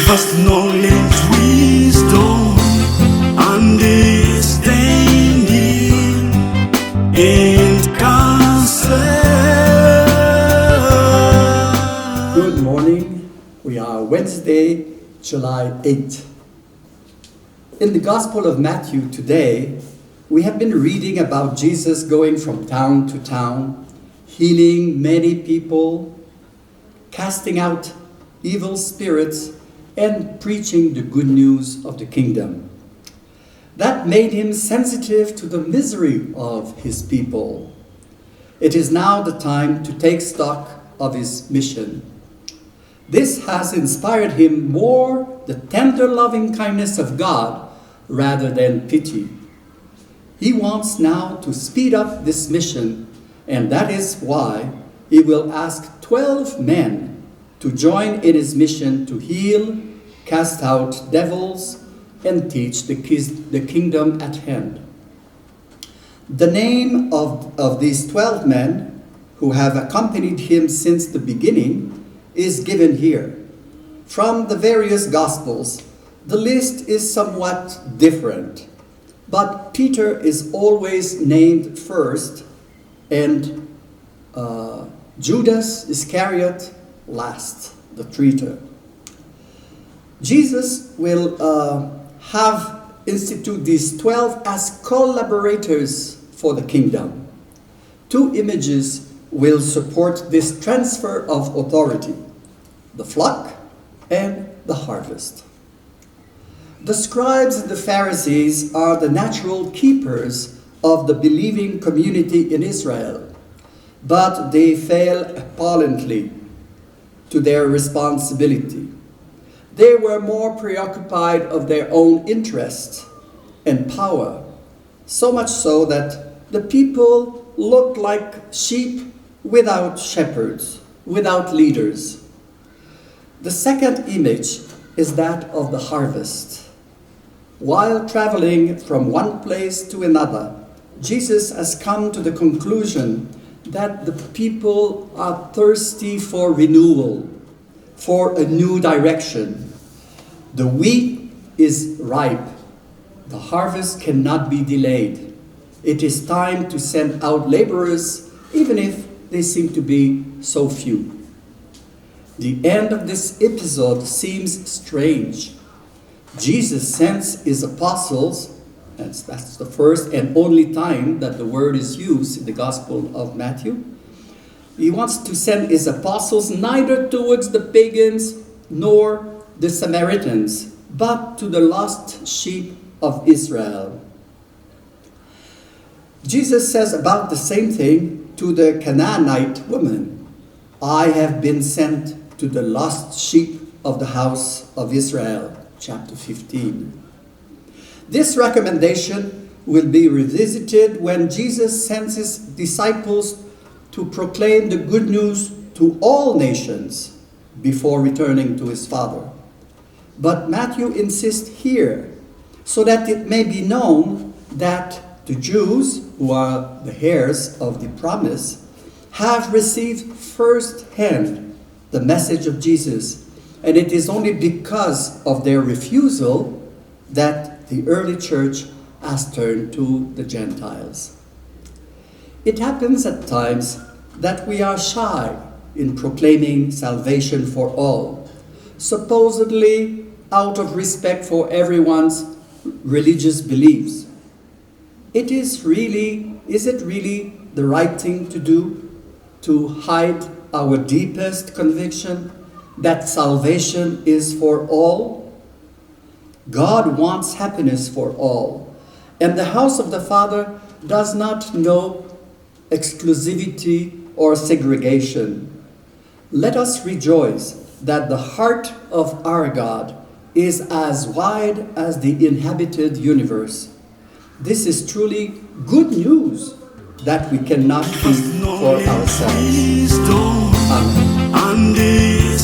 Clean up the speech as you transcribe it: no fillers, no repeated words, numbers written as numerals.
Give us knowledge, wisdom, understanding, and counsel. Good morning. We are Wednesday, July 8th. In the Gospel of Matthew today, we have been reading about Jesus going from town to town, healing many people, casting out evil spirits, and preaching the good news of the kingdom. That made him sensitive to the misery of his people. It is now the time to take stock of his mission. This has inspired him more the tender loving kindness of God rather than pity. He wants now to speed up this mission, and that is why he will ask 12 men to join in his mission to heal, cast out devils, and teach the kingdom at hand. The name of these 12 men who have accompanied him since the beginning is given here. From the various Gospels, the list is somewhat different, but Peter is always named first, and Judas Iscariot last, the traitor. Jesus will have institute these 12 as collaborators for the kingdom. Two images will support this transfer of authority: the flock and the harvest. The scribes and the Pharisees are the natural keepers of the believing community in Israel, but they fail appallingly to their responsibility. They were more preoccupied of their own interest and power, so much so that the people looked like sheep without shepherds, without leaders. The second image is that of the harvest. While traveling from one place to another, Jesus has come to the conclusion that the people are thirsty for renewal, for a new direction. The wheat is ripe. The harvest cannot be delayed. It is time to send out laborers, even if they seem to be so few. The end of this episode seems strange. Jesus sends his apostles. That's the first and only time that the word is used in the Gospel of Matthew. He wants to send his apostles neither towards the pagans nor the Samaritans, but to the lost sheep of Israel. Jesus says about the same thing to the Canaanite woman: I have been sent to the lost sheep of the house of Israel, chapter 15. This recommendation will be revisited when Jesus sends his disciples to proclaim the good news to all nations before returning to his Father. But Matthew insists here so that it may be known that the Jews, who are the heirs of the promise, have received firsthand the message of Jesus, and it is only because of their refusal that the early church has turned to the Gentiles. It happens at times that we are shy in proclaiming salvation for all, supposedly out of respect for everyone's religious beliefs. Is it really the right thing to do, to hide our deepest conviction that salvation is for all? God wants happiness for all, and the house of the Father does not know exclusivity or segregation. Let us rejoice that the heart of our God is as wide as the inhabited universe. This is truly good news that we cannot keep for ourselves. Amen. Understanding.